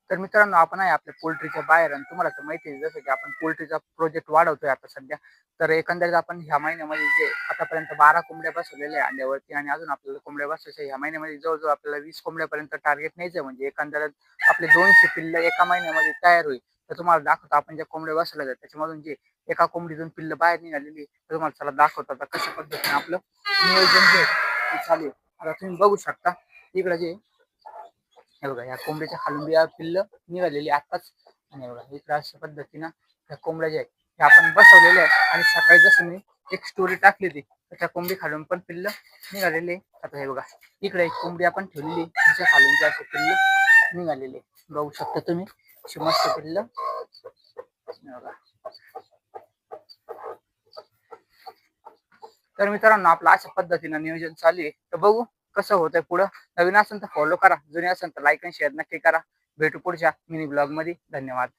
तर मित्रांनो आपण आहे आपल्या पोल्ट्रीच्या बाहेर आणि तुम्हाला तर माहिती आहे जसं की आपण पोल्ट्रीचा प्रोजेक्ट वाढवतोय आता सध्या. तर एकंदरीत आपण ह्या महिन्यामध्ये जे आतापर्यंत 12 कोंबड्या बसवलेल्या आहे अंड्यावरती आणि अजून आपल्याला कोंबड्या बसवायच्या ह्या महिन्यामध्ये जवळ-जवळ आपल्याला 20 कोंबड्यापर्यंत टार्गेट न्यायचं म्हणजे एकंदरीत आपले 200 पिल्लं एका महिन्यामध्ये तयार होईल. तर तुम्हाला दाखवतो आपण ज्या कोंबड्या बसवल्या आहेत त्याच्यामधून जे एका कोंबडीतून पिल्लं बाहेर निघालेली तर तुम्हाला चला दाखवतो आता कशा पद्धतीने आपलं नियोजन जे आहे ते चालू आहे. आता तुम्ही बघू शकता इकडं जे हे बघा या कोंबडीच्या खालून बी पिल्लं निघालेली आताच आणि हे बघा इकडं अशा पद्धतीनं त्या कोंबड्या ज्या आहेत त्या आपण बसवलेल्या आहे आणि सकाळी जसं मी एक स्टोरी टाकली होती तर त्या कोंबडी खालून पण पिल्लं निघालेले. आता हे बघा इकडे एक कोंबडी आपण ठेवलेली तिच्या खालून जे असे पिल्लं निघालेले बघू शकता तुम्ही अशी मस्त पिल्लं बघा. तर मित्रांनो आपलं अशा पद्धतीनं नियोजन चालू आहे तर बघू कसं होतंय पुढं. नवीन असेल तर फॉलो करा, जुने असेल तर लाईक आणि शेअर नक्की करा. भेटू पुढच्या मिनी ब्लॉग मध्ये. धन्यवाद.